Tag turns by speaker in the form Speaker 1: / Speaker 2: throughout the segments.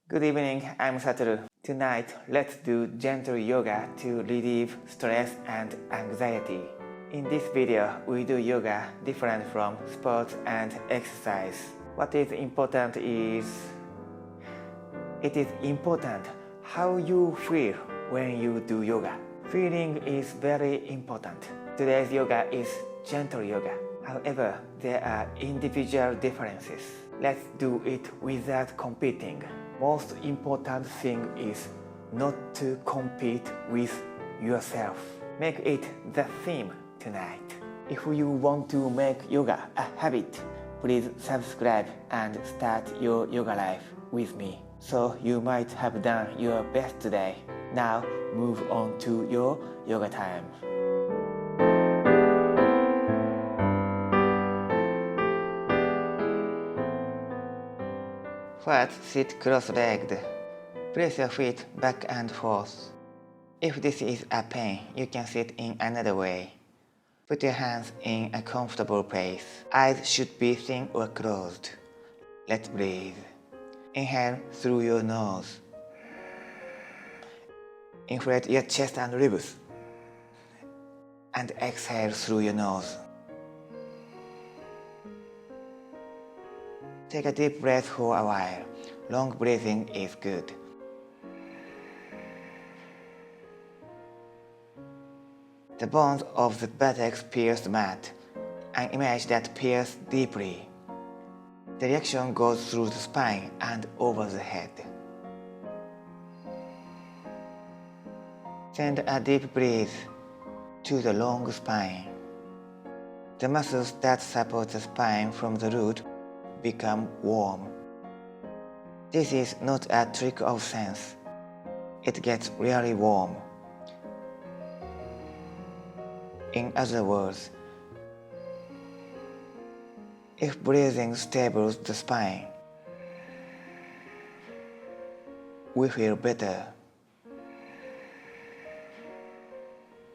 Speaker 1: Good evening, I'm Satoru. Tonight, let's do gentle yoga to relieve stress and anxiety. In this video, we do yoga different from sports and exercise. What is important is, it is important how you feel when you do yoga. Feeling is very important. Today's yoga is gentle yoga. However, there are individual differences. Let's do it without competing. Most important thing is not to compete with yourself. Make it the theme tonight. If you want to make yoga a habit, please subscribe and start your yoga life with me. So you might have done your best today. Now move on to your yoga time. First, sit cross-legged. Place your feet back and forth. If this is a pain, you can sit in another way. Put your hands in a comfortable place. Eyes should be thin or closed. Let's breathe. Inhale through your nose. Inflate your chest and ribs. And exhale through your nose. Take a deep breath for a while. Long breathing is good. The bones of the buttocks pierce the mat, an image that pierces deeply. The reaction goes through the spine and over the head. Send a deep breath to the long spine. The muscles that support the spine from the root become warm. This is not a trick of sense. It gets really warm. In other words, if breathing stables the spine, we feel better.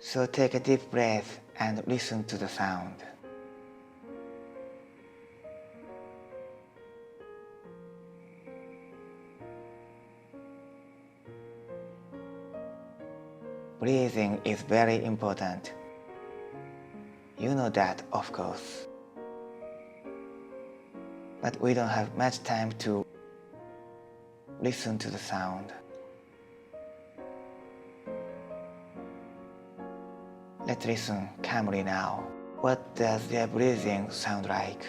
Speaker 1: So take a deep breath and listen to the sound. Breathing is very important. You know that, of course. But we don't have much time to listen to the sound. Let's listen calmly now. What does your breathing sound like?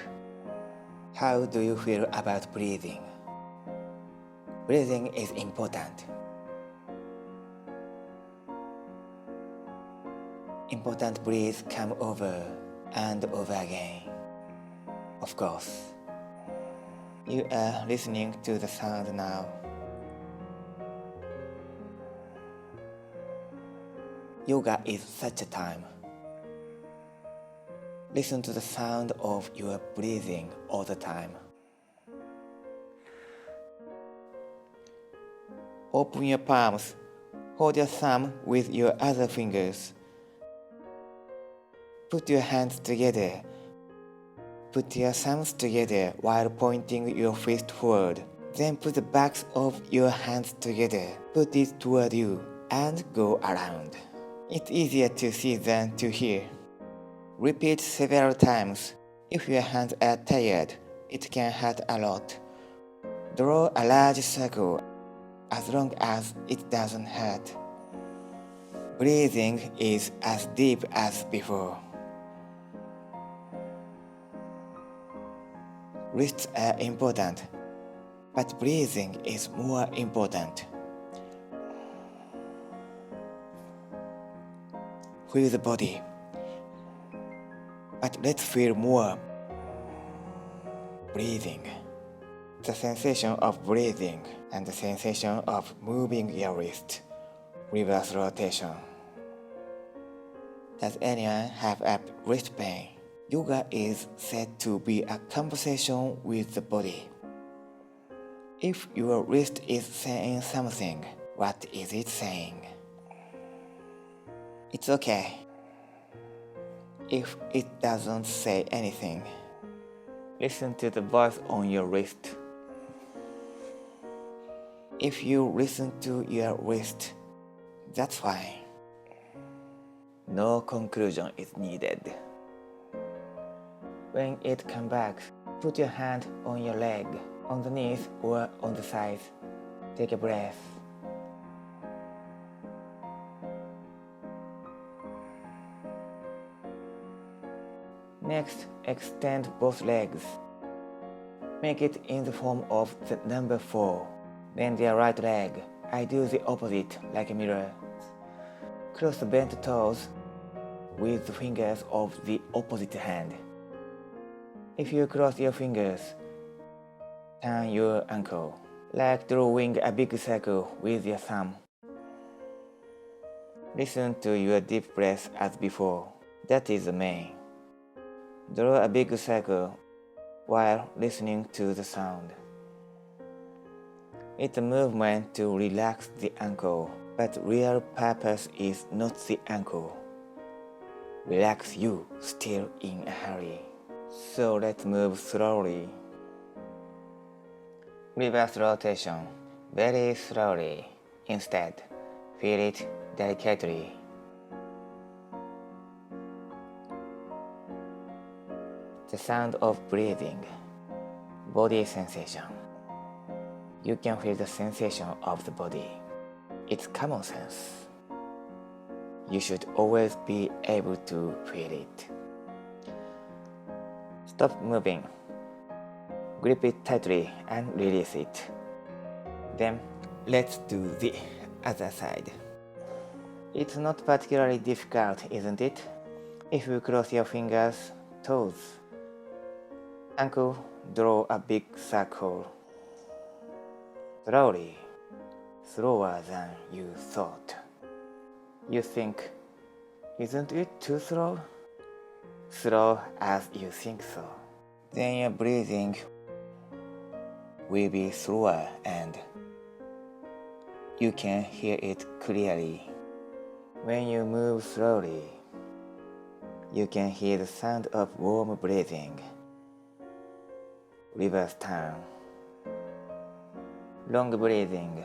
Speaker 1: How do you feel about breathing? Breathing is important. Important breaths come over and over again. Of course. You are listening to the sound now. Yoga is such a time. Listen to the sound of your breathing all the time. Open your palms. Hold your thumb with your other fingers. Put your hands together. Put your thumbs together while pointing your fist forward. Then put the backs of your hands together. Put it toward you and go around. It's easier to see than to hear. Repeat several times. If your hands are tired, it can hurt a lot. Draw a large circle as long as it doesn't hurt. Breathing is as deep as before. Wrists are important, but breathing is more important. Feel the body, but let's feel more breathing. The sensation of breathing and the sensation of moving your wrist. Reverse rotation. Does anyone have a wrist pain? Yoga is said to be a conversation with the body. If your wrist is saying something, what is it saying? It's okay if it doesn't say anything. Listen to the voice on your wrist. if you listen to your wrist. That's fine. No conclusion is needed. When it comes back, put your hand on your leg, on the knees or on the sides. Take a breath. Next, extend both legs. Make it in the form of the number 4. Bend your right leg. I do the opposite like a mirror. Cross the bent toes with the fingers of the opposite hand. If you cross your fingers, turn your ankle, like drawing a big circle with your thumb. Listen to your deep breath as before. That is the main. Draw a big circle while listening to the sound. It's a movement to relax the ankle, but real purpose is not the ankle. Relax you still in a hurry. So let's move slowly. Reverse rotation, very slowly. Instead, feel it delicately. The sound of breathing, body sensation. You can feel the sensation of the body. It's common sense. You should always be able to feel it. Stop moving. Grip it tightly and release it. Then let's do the other side. It's not particularly difficult, isn't it? If you cross your fingers, toes, ankle, draw a big circle. Slowly, slower than you thought. You think, isn't it too slow? Slow as you think so. Then your breathing will be slower and you can hear it clearly. When you move slowly, you can hear the sound of warm breathing. Reverse turn. Long breathing.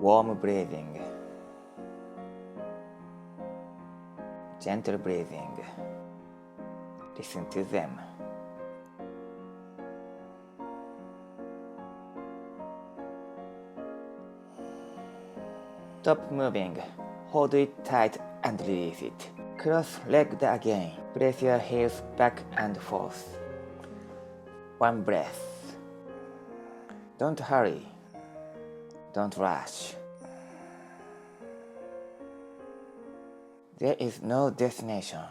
Speaker 1: Warm breathing. Gentle breathing. Listen to them. Stop moving. Hold it tight and release it. Cross-legged again. Place your heels back and forth. One breath. Don't hurry. Don't rush. There is no destination.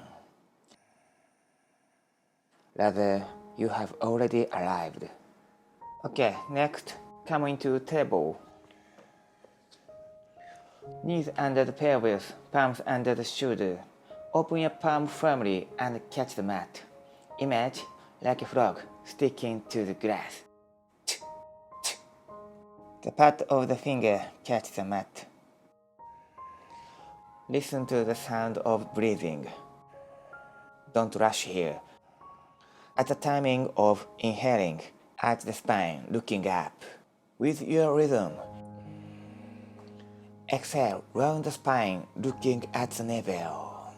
Speaker 1: Rather, you have already arrived. Okay, next, come into table. Knees under the pelvis, palms under the shoulder. Open your palm firmly and catch the mat. Image like a frog sticking to the grass. The part of the finger catch the mat. Listen to the sound of breathing. Don't rush here. At the timing of inhaling, arch the spine, looking up. With your rhythm, exhale, round the spine, looking at the navel.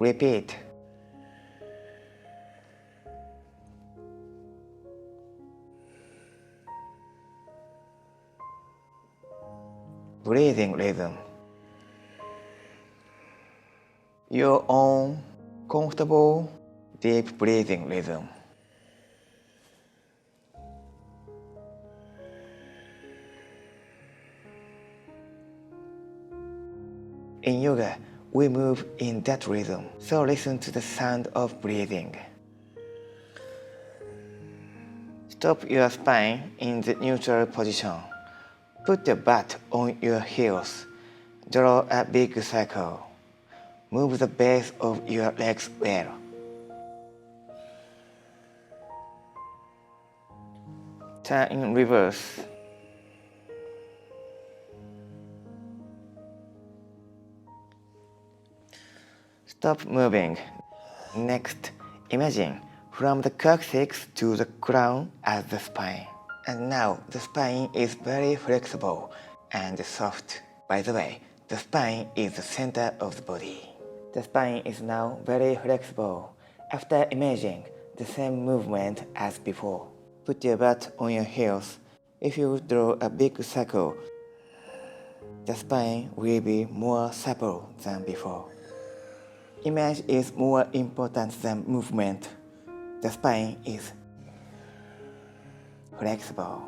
Speaker 1: Repeat. Breathing rhythm. Your own comfortable, deep breathing rhythm. In yoga, we move in that rhythm, so listen to the sound of breathing. Stop your spine in the neutral position. Put your butt on your heels. Draw a big circle. Move the base of your legs well. Turn in reverse. Stop moving. Next, imagine from the coccyx to the crown as the spine. And now the spine is very flexible and soft. By the way, the spine is the center of the body. The spine is now very flexible. After imaging the same movement as before, put your butt on your heels. If you draw a big circle, the spine will be more supple than before. Image is more important than movement. The spine is flexible.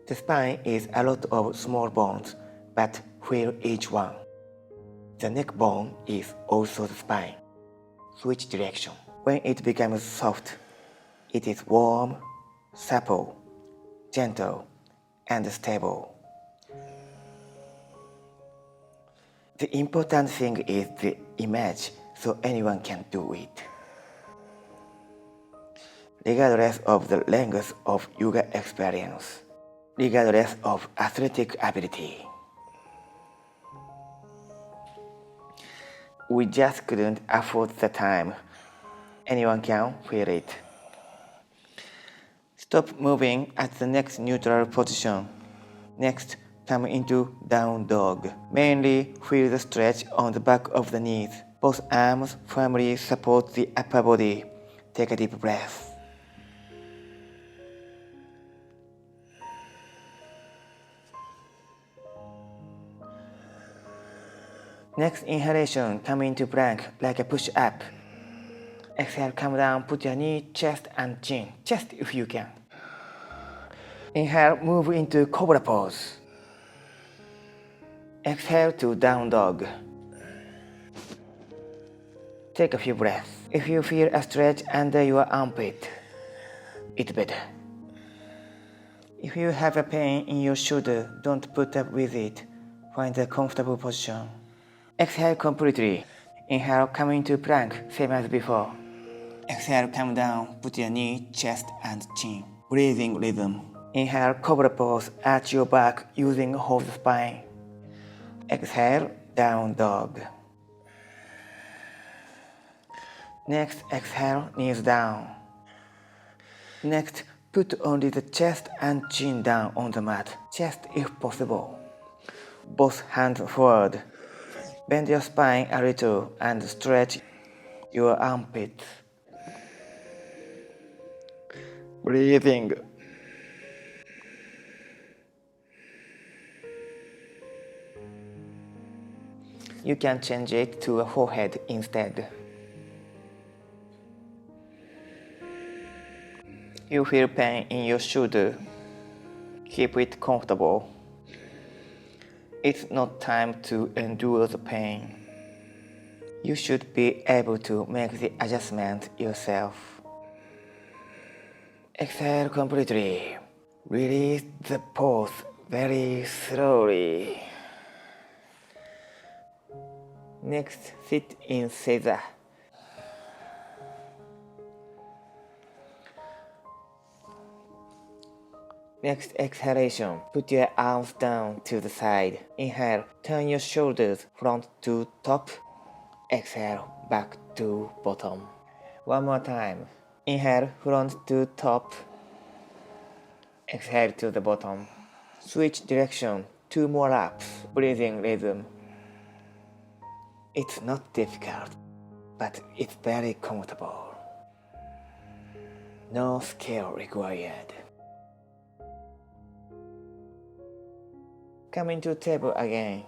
Speaker 1: The spine is a lot of small bones, but feel each one. The neck bone is also the spine. Switch direction. When it becomes soft, it is warm, supple, gentle, and stable. The important thing is the image, so anyone can do it. Regardless of the length of yoga experience, regardless of athletic ability. We just couldn't afford the time. Anyone can feel it. Stop moving at the next neutral position. Next, come into down dog. Mainly feel the stretch on the back of the knees. Both arms firmly support the upper body. Take a deep breath. Next inhalation, come into plank like a push-up. Exhale, come down, put your knee, chest and chin. Chest if you can. Inhale, move into cobra pose. Exhale to down dog. Take a few breaths. If you feel a stretch under your armpit, it's better. If you have a pain in your shoulder, don't put up with it. Find a comfortable position. Exhale completely. Inhale, come into plank, same as before. Exhale, come down, put your knee, chest and chin. Breathing rhythm. Inhale, cobra pose, arch your back using whole spine. Exhale, down dog. Next, exhale, knees down. Next, put only the chest and chin down on the mat, chest if possible. Both hands forward. Bend your spine a little and stretch your armpits. Breathing. You can change it to a forehead instead. You feel pain in your shoulder. Keep it comfortable. It's not time to endure the pain. You should be able to make the adjustment yourself. Exhale completely. Release the pose very slowly. Next, sit in Caesar. Next exhalation, put your arms down to the side. Inhale, turn your shoulders front to top. Exhale, back to bottom. One more time. Inhale, front to top. Exhale to the bottom. Switch direction, 2 more laps. Breathing rhythm. It's not difficult, but it's very comfortable. No skill required. Come into table again.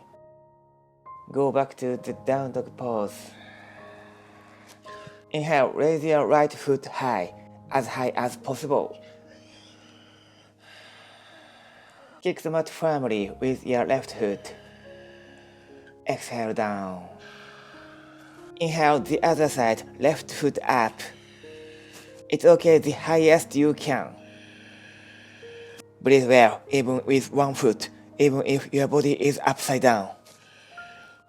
Speaker 1: Go back to the down dog pose. Inhale, raise your right foot high as possible. Kick the mat firmly with your left foot. Exhale down. Inhale the other side, left foot up. It's okay the highest you can. Breathe well, even with one foot, even if your body is upside down.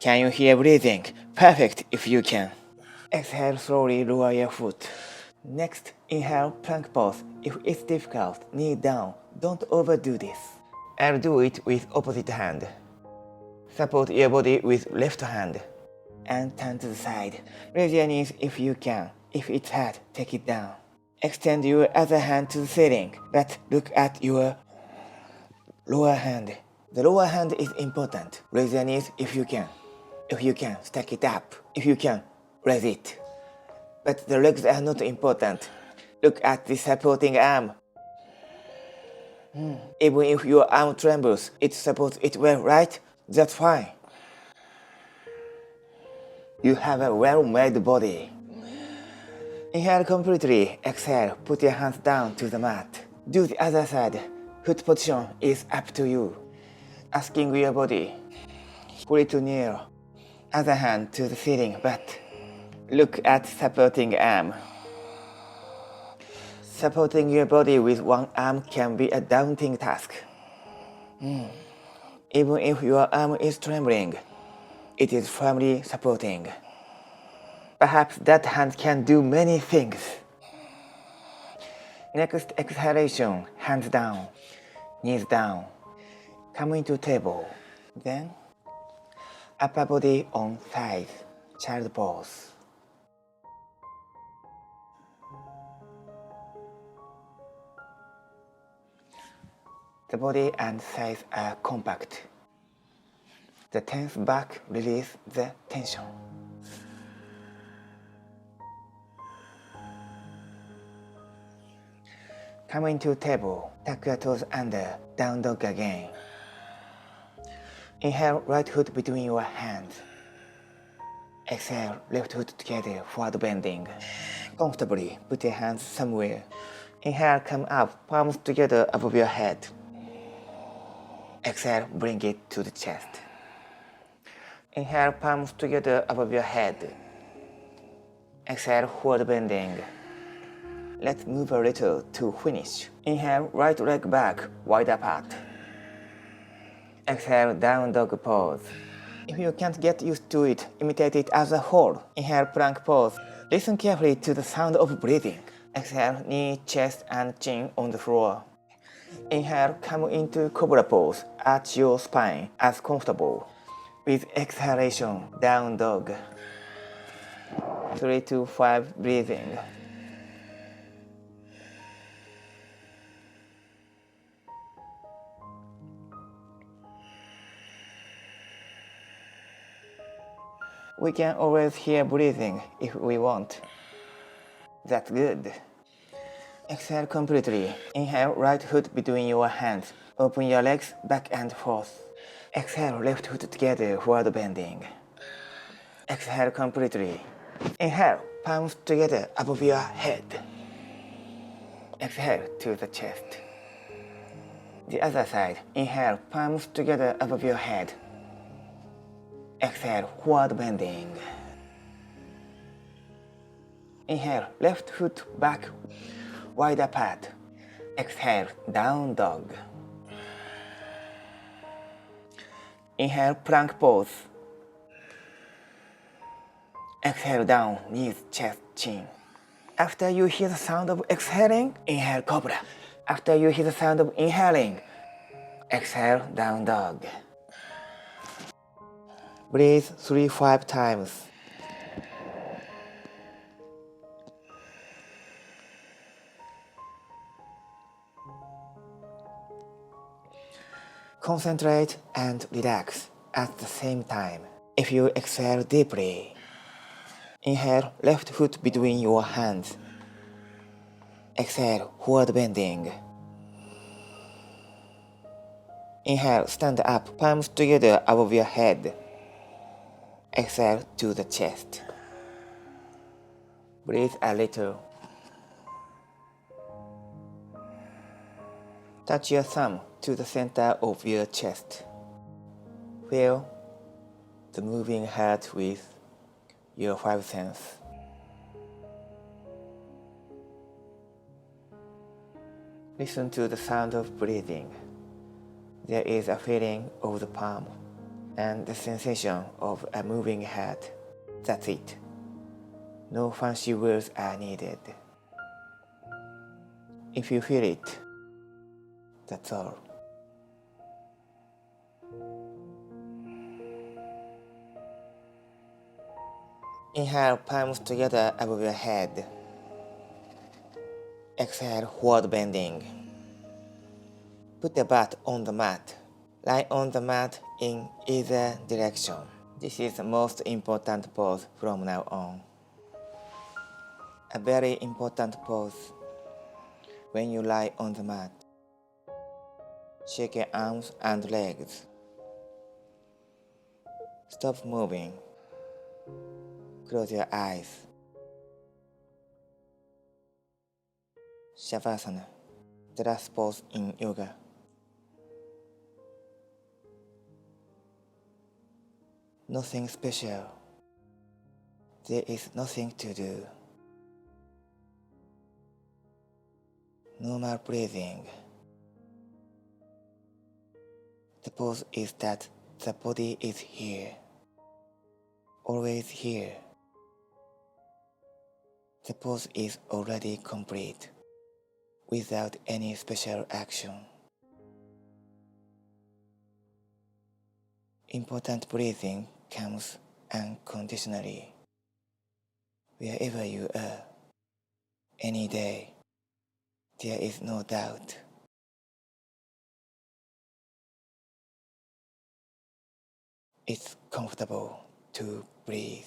Speaker 1: Can you hear breathing? Perfect if you can. Exhale, slowly lower your foot. Next, inhale plank pose. If it's difficult, knee down. Don't overdo this. I'll do it with opposite hand. Support your body with left hand. and turn to the side. Raise your knees if you can. If it's hard, take it down. Extend your other hand to the ceiling, but look at your lower hand. The lower hand is important. Raise your knees if you can. If you can, stack it up. If you can, raise it. But the legs are not important. Look at the supporting arm. Even if your arm trembles, it supports it well, right? That's fine. You have a well-made body. Inhale completely. Exhale, put your hands down to the mat. Do the other side. Foot position is up to you. Asking your body, pull it near. Other hand to the ceiling, but look at supporting arm. Supporting your body with one arm can be a daunting task. Even if your arm is trembling, it is firmly supporting. Perhaps that hand can do many things. Next exhalation, hands down, knees down. Come into table. Then, upper body on side, child pose. The body and thighs are compact. The tense back release the tension. Come into table, tuck your toes under, down dog again. Inhale, right foot between your hands. Exhale, left foot together, forward bending. Comfortably, put your hands somewhere. Inhale, come up, palms together above your head. Exhale, bring it to the chest. Inhale, palms together above your head. Exhale, forward bending. Let's move a little to finish. Inhale, right leg back, wide apart. Exhale, down dog pose. If you can't get used to it, imitate it as a whole. Inhale, plank pose. Listen carefully to the sound of breathing. Exhale, knee, chest, and chin on the floor. Inhale, come into cobra pose. Arch your spine as comfortable. With exhalation, down dog. 3 to 5 breathing. We can always hear breathing if we want. That's good. Exhale completely. Inhale, right foot between your hands. Open your legs back and forth. Exhale, left foot together, forward bending. Exhale completely. Inhale, palms together above your head. Exhale to the chest. The other side. Inhale, palms together above your head. Exhale, forward bending. Inhale, left foot back, wide apart. Exhale, down dog. Inhale, plank pose. Exhale down, knees, chest, chin. After you hear the sound of exhaling, inhale cobra. After you hear the sound of inhaling, exhale down dog. Breathe 3-5 times. Concentrate and relax at the same time. If you exhale deeply, inhale left foot between your hands. Exhale forward bending. Inhale, stand up, palms together above your head. Exhale to the chest. Breathe a little. Touch your thumb to the center of your chest. Feel the moving heart with your 5 senses. Listen to the sound of breathing. There is a feeling of the palm and the sensation of a moving heart. That's it. No fancy words are needed. If you feel it, that's all. Inhale, palms together above your head. Exhale, forward bending. Put the butt on the mat. Lie on the mat in either direction. This is the most important pose from now on. A very important pose when you lie on the mat. Shake your arms and legs. Stop moving. Close your eyes. Shavasana, the last pose in yoga. Nothing special. There is nothing to do. Normal breathing. The pose is that the body is here. Always here. The pose is already complete, without any special action. Important breathing comes unconditionally, wherever you are, any day. There is no doubt. It's comfortable to breathe.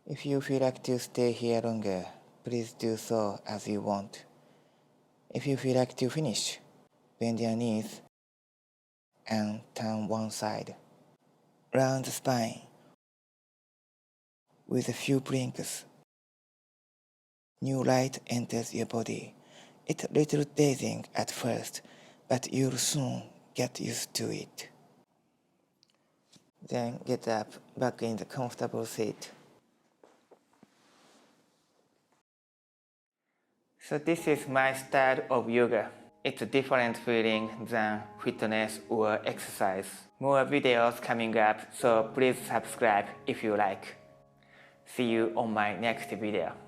Speaker 1: If you feel like to stay here longer, please do so as you want. If you feel like to finish, bend your knees and turn one side. Round the spine with a few blinks. New light enters your body. It's a little dazing at first, but you'll soon get used to it. Then get up back in the comfortable seat. So this is my style of yoga. It's a different feeling than fitness or exercise. More videos coming up, so please subscribe if you like. See you on my next video.